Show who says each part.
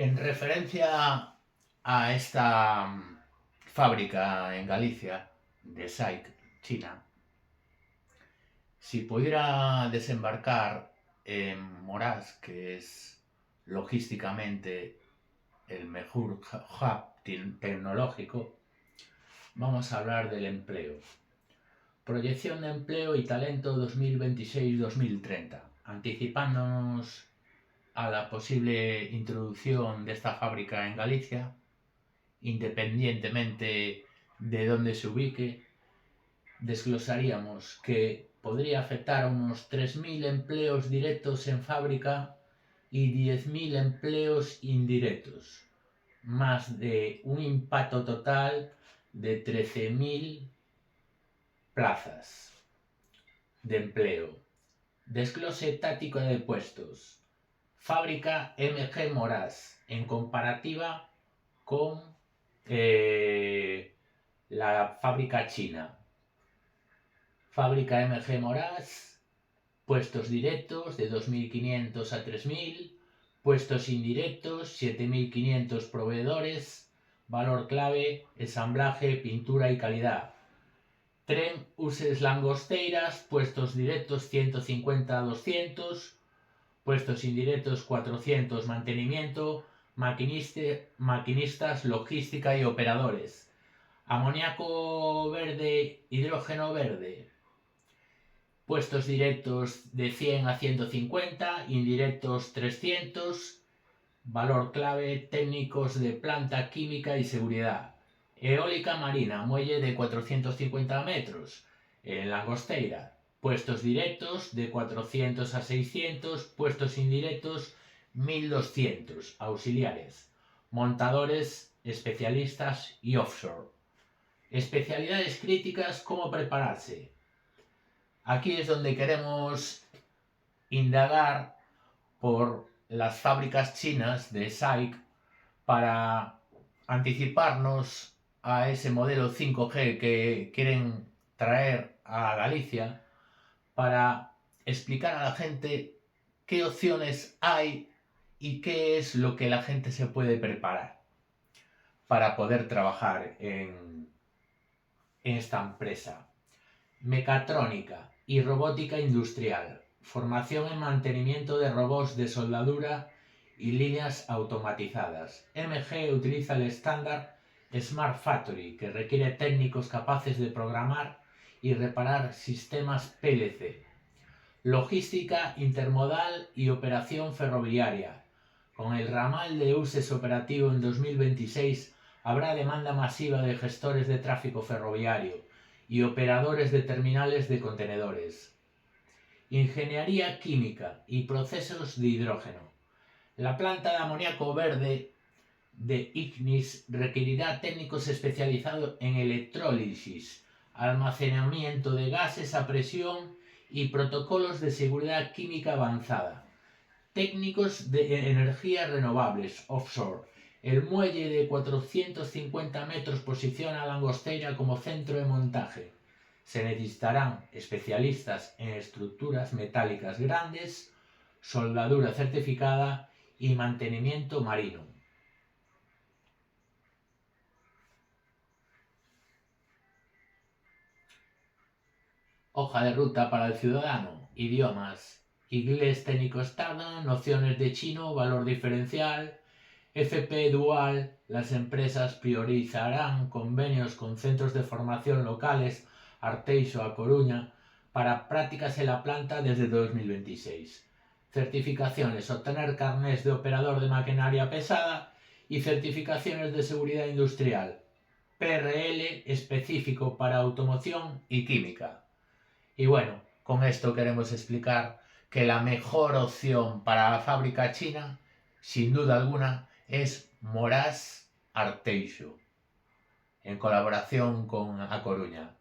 Speaker 1: En referencia a esta fábrica en Galicia de SAIC, China, si pudiera desembarcar en Moraz, que es logísticamente el mejor hub tecnológico, vamos a hablar del empleo. Proyección de empleo y talento 2026-2030, anticipándonos a la posible introducción de esta fábrica en Galicia, independientemente de dónde se ubique, desglosaríamos que podría afectar a unos 3.000 empleos directos en fábrica y 10.000 empleos indirectos, más de un impacto total de 13.000 plazas de empleo. Desglose táctico de puestos. Fábrica MG Moraz, en comparativa con la fábrica china. Fábrica MG Moraz, puestos directos de 2.500 a 3.000, puestos indirectos 7.500 proveedores, valor clave, ensamblaje, pintura y calidad. Tren Uses Langosteiras, puestos directos 150 a 200, puestos indirectos 400, mantenimiento, maquinistas, logística y operadores. Amoníaco verde, hidrógeno verde. Puestos directos de 100 a 150, indirectos 300, valor clave, técnicos de planta química y seguridad. Eólica marina, muelle de 450 metros, en Langosteira. Puestos directos de 400 a 600, puestos indirectos 1.200, auxiliares. Montadores, especialistas y offshore. Especialidades críticas, ¿cómo prepararse? Aquí es donde queremos indagar por las fábricas chinas de SAIC para anticiparnos a ese modelo 5G que quieren traer a Galicia, para explicar a la gente qué opciones hay y qué es lo que la gente se puede preparar para poder trabajar en esta empresa. Mecatrónica y robótica industrial, formación en mantenimiento de robots de soldadura y líneas automatizadas. MG utiliza el estándar Smart Factory, que requiere técnicos capaces de programar y reparar sistemas PLC. Logística intermodal y operación ferroviaria. Con el ramal de Uses operativo en 2026 habrá demanda masiva de gestores de tráfico ferroviario y operadores de terminales de contenedores. Ingeniería química y procesos de hidrógeno. La planta de amoníaco verde de Ignis requerirá técnicos especializados en electrólisis, almacenamiento de gases a presión y protocolos de seguridad química avanzada. Técnicos de energías renovables offshore. El muelle de 450 metros posiciona a Langosteira como centro de montaje. Se necesitarán especialistas en estructuras metálicas grandes, soldadura certificada y mantenimiento marino. Hoja de ruta para el ciudadano. Idiomas. Inglés técnico estándar, nociones de chino, valor diferencial. FP Dual. Las empresas priorizarán convenios con centros de formación locales, Arteixo a Coruña, para prácticas en la planta desde 2026. Certificaciones. Obtener carnés de operador de maquinaria pesada y certificaciones de seguridad industrial. PRL específico para automoción y química. Y bueno, con esto queremos explicar que la mejor opción para la fábrica china, sin duda alguna, es Moraz Arteixo, en colaboración con A Coruña.